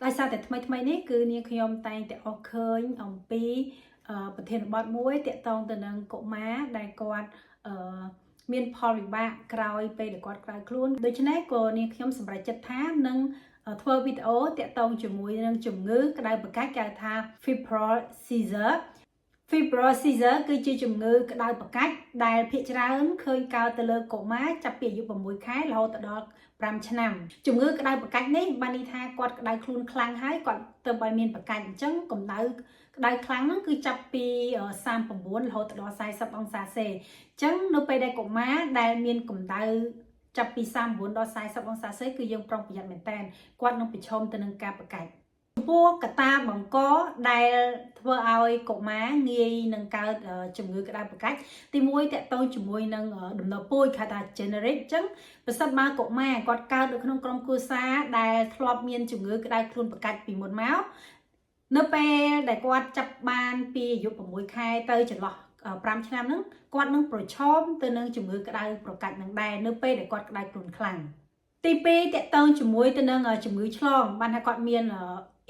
ដោយសារតែថ្មីនេះគឺនាងខ្ញុំតែងតែអស់ឃើញអំពីប្រធានបទមួយតាក់ទងទៅនឹងកុមារដែលគាត់មានផលវិបាកក្រោយពេលដែលគាត់ក្រោយខ្លួនដូច្នេះក៏នាងខ្ញុំសម្រេចចិត្តថានឹងធ្វើវីដេអូតាក់ទងជាមួយនឹងជំងឺក្តៅប្រកាច់គេហៅថា febrile seizure febrile seizure គឺជាជំងឺក្តៅប្រកាច់ដែលភាគច្រើនឃើញកើតទៅលើកុមារចាប់ពីអាយុ6ខែរហូតដល់5ឆ្នាំជំងឺក្តៅប្រកាច់នេះបានន័យថាគាត់ក្តៅខ្លួនខ្លាំងហើយគាត់ទៅឲ្យមានប្រកាច់អញ្ចឹងកម្ដៅក្តៅខ្លាំងហ្នឹងគឺចាប់ពី39រហូតដល់40អង្សាសេអញ្ចឹងនៅពេលដែលកុមារដែលមានកម្ដៅចាប់ពី39ដល់40អង្សាសេគឺយើងប្រុងប្រយ័ត្នមែនតើគាត់នឹងប្រឈមទៅនឹងការប្រកាច់ចំពោះកត្តាបង្កដែលធ្វើឲ្យកុមារងាយនឹងកើតជំងឺក្តៅប្រកាច់ទី1តកតងជាមួយនឹងដំណើរពូជគេថា generic អញ្ចឹងប្រសិនបើកុមារគាត់កើតនៅក្នុងក្រុមគ្រួសារដែលធ្លាប់មានជំងឺក្តៅខ្លួនប្រកាច់ពីមុនមកនៅពេលដែលគាត់ចាប់បានពីអាយុ6ខែទៅចន្លោះ5ឆ្នាំហ្នឹងគាត់នឹងប្រឈមទៅនឹងជំងឺក្តៅប្រកាច់នឹងដែរនៅពេលដែលគាត់ក្តៅខ្លួនខ្លាំងទី2តកតងជាមួយទៅនឹងជំងឺឆ្លងបានថាគាត់មាន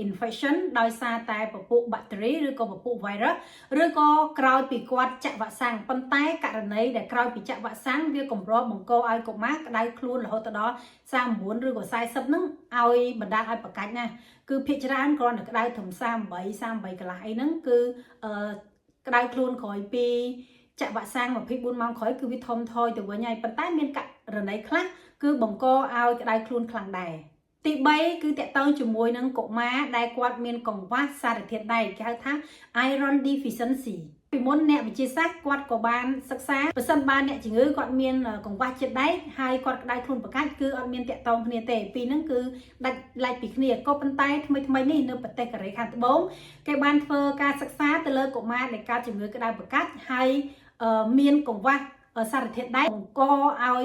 infection ដោយសារតែពពួក bacteria ឬក៏ពពួក virus ឬក៏ក្រោយពីគាត់ចាក់វ៉ាក់សាំងប៉ុន្តែករណីដែលក្រោយពីចាក់វ៉ាក់សាំងវាកម្របង្កឲ្យកុមារក្តៅខ្លួនរហូតដល់39ឬក៏40ហ្នឹងឲ្យបណ្ដាលឲ្យប្រកាច់ណាគឺភាគច្រើនគ្រាន់តែក្តៅត្រឹម38កន្លះអីហ្នឹងគឺក្តៅខ្លួនក្រោយពីចាក់វ៉ាក់សាំង24ម៉ោងក្រោយគឺវាធំថយទៅវិញហើយប៉ុន្តែមានករណីខ្លះគឺបង្កឲ្យក្តៅខ្លួនខ្លាំងដែរទី3គឺតកតងជាមួយនឹងកុមារដែលគាត់មានកង្វះសារធាតុដែកគេហៅថា iron deficiency ពីមុនអ្នកវិទ្យាសាស្ត្រគាត់ក៏បានសិក្សាប្រសិនបើអ្នកជំងឺគាត់មានកង្វះជាតិដែកហើយគាត់ក្តៅខ្លួនប្រកាច់គឺអត់មានតកតងគ្នាទេពីហ្នឹងគឺដាច់ឡែកពីគ្នាក៏ប៉ុន្តែថ្មីនេះនៅប្រទេសកូរ៉េខាងត្បូងគេបានធ្វើការសិក្សាទៅលើកុមារដែលកើតជំងឺក្តៅប្រកាច់ហើយមានកង្វះសារធាតុដែកបង្កឲ្យ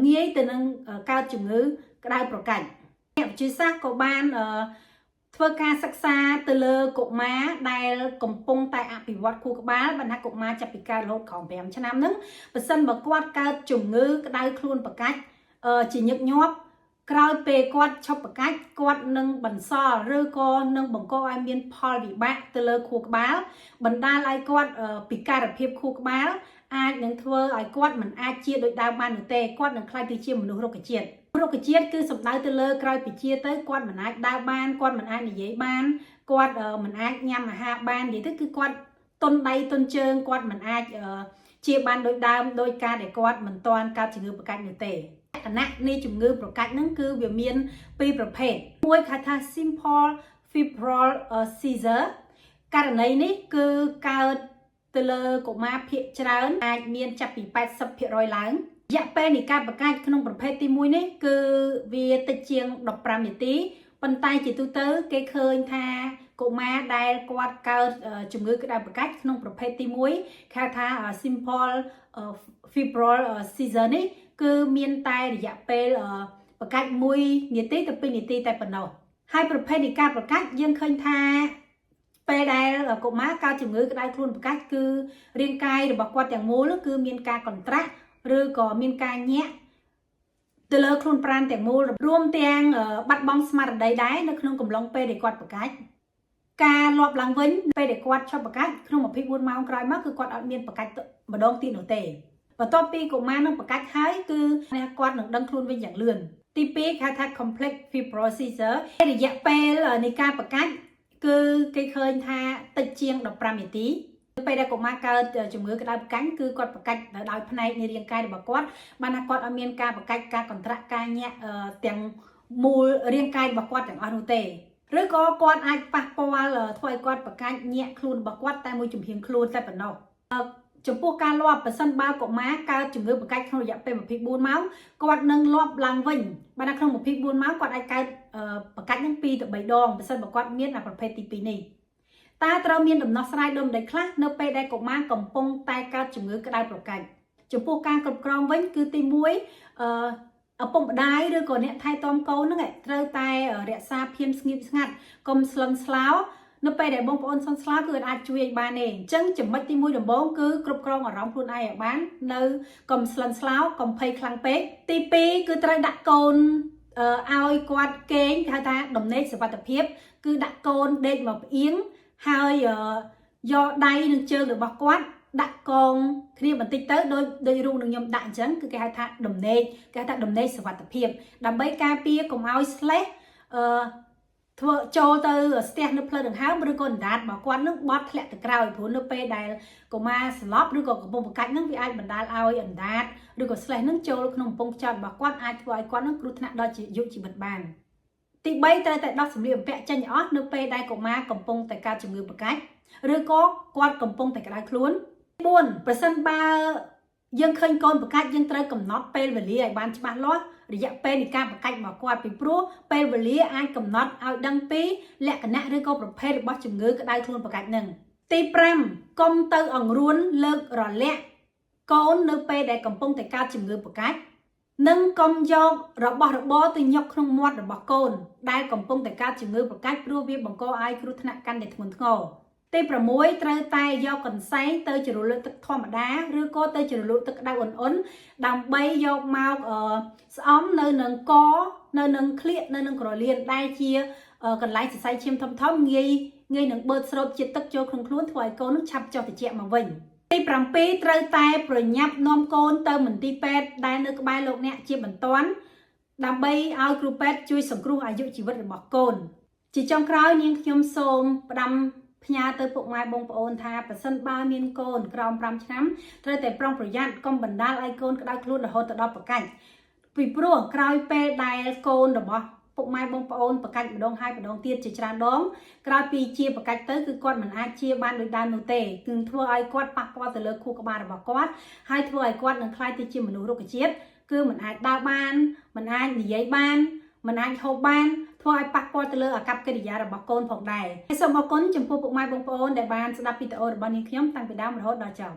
ងាយទៅនឹងកើតជំងឺក្តៅប្រកាច់អ្នកវិទ្យាសាស្ត្រក៏បានធ្វើការសិក្សាទៅលើកុមារដែលកំពុងតែអភិវឌ្ឍខួរក្បាលបណ្ដាកុមារចាប់ពីកើតរហូតក្រោម5ឆ្នាំហ្នឹងបើសិនបើគាត់កើតជំងឺក្តៅខ្លួនប្រកាច់ជាញឹកញាប់ក្រោយពេលគាត់ឈប់ប្រកាច់គាត់នឹងបន្សល់ឬក៏នឹងបង្កឲ្យមានផលវិបាកទៅលើខួរក្បាលបណ្ដាលឲ្យគាត់ពិការភាពខួរក្បាលអាចនឹងធ្វើឲ្យគាត់មិនអាចជាដូចដើមបាននោះទេគាត់នឹងក្លាយទៅជាមនុស្សរុក្ខជាតិគឺសំដៅទៅលើក្រោយពីជាទៅគាត់មិនអាចដើរបានគាត់មិនអាចនិយាយបានគាត់មិនអាចញ៉ាំអាហារបាននិយាយទៅគឺគាត់ទន់ដៃទន់ជើងគាត់មិនអាចជាបានដូចដើមដោយការដែលគាត់មិនទាន់កើតជំងឺប្រកាច់នោះទេលក្ខណៈនៃជំងឺប្រកាច់ហ្នឹងគឺវាមានពីរប្រភេទមួយគេថា simple febrile seizure ករណីនេះគឺកើតទៅលើកុមារភាគច្រើនអាចមានចាប់ពី 80% ឡើងរយៈពេលនៃការប្រកាច់ក្នុងប្រភេទទី1នេះគឺវាតិចជាង15នាទីប៉ុន្តែជាទូទៅគេឃើញថាកុមារដែលគាត់កើតជំងឺក្តៅប្រកាច់ក្នុងប្រភេទទី1គេថា simple febrile seizure នេះគឺមានតែរយៈពេលប្រកាច់1នាទីទៅ2នាទីតែប៉ុណ្ណោះហើយប្រភេទនៃការប្រកាច់យើងឃើញថាពេលដែលកុមារកើតជំងឺក្តៅខ្លួនប្រកាច់គឺរាងកាយរបស់គាត់ទាំងមូលគឺមានការកន្ត្រាក់ឬក៏មានការញាក់ទៅលើខ្លួនប្រាណទាំងមូលរួមទាំងបាត់បង់ស្មារតីដែរនៅក្នុងកំឡុងពេលដែលគាត់ប្រកាច់ការលាប់ឡើងវិញពេលដែលគាត់ឈប់ប្រកាច់ក្នុង24ម៉ោងក្រោយមកគឺគាត់អត់មានប្រកាច់ម្ដងទៀតនោះទេបន្ទាប់ពីកុមារនឹងប្រកាច់ហើយគឺគាត់នឹងដឹងខ្លួនវិញយ៉ាងលឿនទី2គេហៅថា complex febrile seizure រយៈពេលនៃការប្រកាច់គឺគេឃើញថាតិចជាង15នាទីពេលដែលកុមារកើតជំងឺក្តៅប្រកាច់គឺគាត់ប្រកាច់ដោយផ្នែកនៃរាងកាយរបស់គាត់បានថាគាត់អត់មានការប្រកាច់ការកន្ត្រាក់ការញាក់ទាំងមូលរាងកាយរបស់គាត់ទាំងអស់នោះទេឬក៏គាត់អាចប៉ះពាល់ធ្វើឲ្យគាត់ប្រកាច់ញាក់ខ្លួនរបស់គាត់តែមួយជំហានខ្លួនតែប៉ុណ្ណោះចំពោះការលាប់ប្រសិនបើកុមារកើតជំងឺប្រកាច់ក្នុងរយៈពេល24ម៉ោងគាត់នឹងលាប់ឡើងវិញបានថាក្នុង24ម៉ោងគាត់អាចកើតប្រកាច់នឹង2ទៅ3ដងប្រសិនបើគាត់មានប្រភេទទី2នេះតើត្រូវមានដំណោះស្រាយដូចម្តេចខ្លះនៅពេលដែលកុមារកំពុងតែកើតជំងឺក្តៅប្រកាច់ចំពោះការគ្រប់គ្រងវិញគឺទី1ឪពុកម្ដាយឬក៏អ្នកថែទាំកូនហ្នឹងត្រូវតែរក្សាភាពស្ងៀមស្ងាត់កុំស្លន់ស្លោនៅពេលដែលបងប្អូនសន្ស្លាវគឺអាចជួយឲ្យបានទេអញ្ចឹងចំណុចទី1ដំបូងគឺគ្រប់គ្រងអារម្មណ៍ខ្លួនឯងឲ្យបាននៅកុំស្លន់ស្លោកុំភ័យខ្លាំងពេកទី2គឺត្រូវដាក់កូន ឲ្យគាត់គេងគេហៅថាដំណេកសុវត្ថិភាពគឺដាក់កូនដេកមកផ្អៀងហើយយកដៃនឹងជើងរបស់គាត់ដាក់កងគ្នាបន្តិចទៅដោយរូបនឹងខ្ញុំដាក់អញ្ចឹងគឺគេហៅថាដំណេកគេហៅថាដំណេកសុវត្ថិភាពដើម្បីការពារកុំឲ្យ slash ធ្វើចូលទៅស្ទះនៅផ្លូវដង្ហើមឬក៏អណ្ដាតរបស់គាត់នឹងបត់ធ្លាក់ទៅក្រោយព្រោះនៅពេលដែលកុមារស្លាប់ឬក៏កំពុងបង្កាច់នឹងវាអាចបណ្ដាលឲ្យអណ្ដាតឬក៏ slash នឹងចូលក្នុងកំពង់ខ្យល់របស់គាត់អាចធ្វើឲ្យគាត់នឹងគ្រោះថ្នាក់ដល់ជីវិតបានទី3ត្រូវតែដោះសម្លៀកបំពាក់ចេញអស់នៅពេលដែលកុមារកំពុងតែកើតជំងឺបង្កាច់ឬក៏គាត់កំពុងតែក្តៅខ្លួន4ប្រសិនបើយើងឃើញកូនបង្កាច់យើងត្រូវកំណត់ពេលវេលាឲ្យបានច្បាស់លាស់រយៈពេលនៃការបង្កាច់របស់គាត់ពីព្រោះពេលវេលាអាចកំណត់ឲ្យដឹងពីលក្ខណៈឬក៏ប្រភេទរបស់ជំងឺក្តៅខ្លួនបង្កាច់នឹងទី5កុំទៅអង្រួនលើករលាក់កូននៅពេលដែលកំពុងតែកើតជំងឺបង្កាច់និងកុំយករបស់របរទៅញុកក្នុងមាត់របស់កូនដែលកំពុងតែកើតជំងឺបង្កាច់ព្រោះវាបង្កឲ្យគ្រោះថ្នាក់កាន់តែធ្ងន់ធ្ងរទី6ត្រូវតែយកកន្សែងទៅជ្រលក់ទឹកធម្មតាឬក៏ទៅជ្រលក់ទឹកក្តៅអ៊ុនៗដើម្បីយកមកស្អំនៅនឹងកនៅនឹងក្លៀកនៅនឹងក្រលៀនដែលជាកន្លែងសរសៃឈាមធំងាយនឹងបឺតស្រូបជាតិទឹកចូលក្នុងខ្លួនធ្វើឲ្យកូននឹងឆាប់ចុះត្រជាក់មកវិញទី7ត្រូវតែប្រញាប់នាំកូនទៅមន្ទីរពេទ្យដែលនៅក្បែរលោកអ្នកជាបន្ទាន់ដើម្បីឲ្យគ្រូពេទ្យជួយសង្គ្រោះអាយុជីវិតរបស់កូនជាចុងក្រោយនាងខ្ញុំសូមផ្ដាំផ្ញើទៅពុកម៉ែបងប្អូនថាប្រសិនបើមានកូនក្រោម5ឆ្នាំត្រូវតែប្រុងប្រយ័ត្នកុំបណ្ដាលឲ្យកូនក្តៅខ្លួនរហូតដល់បង្កាច់ពីព្រោះក្រោយពេលដែលកូនរបស់ពុកម៉ែបងប្អូនបង្កាច់ម្ដងហើយម្ដងទៀតជាច្រើនដងក្រោយពីជាបង្កាច់ទៅគឺគាត់មិនអាចជាបានដូចដើមនោះទេគឺធ្វើឲ្យគាត់ប៉ះពាល់ទៅលើខួរក្បាលរបស់គាត់ហើយធ្វើឲ្យគាត់នឹងក្លាយទៅជាមនុស្សរុក្ខជាតិគឺមិនអាចដើរបានមិនអាចនិយាយបានមិនអាចហូបបានធ្វើឲ្យប៉ះពាល់ទៅលើអាកប្បកិរិយារបស់កូនផងដែរសូមអរគុណចំពោះពុកម៉ែបងប្អូនដែលបានស្ដាប់វីដេអូរបស់នាងខ្ញុំតាំងពីដើមរហូតដល់ចប់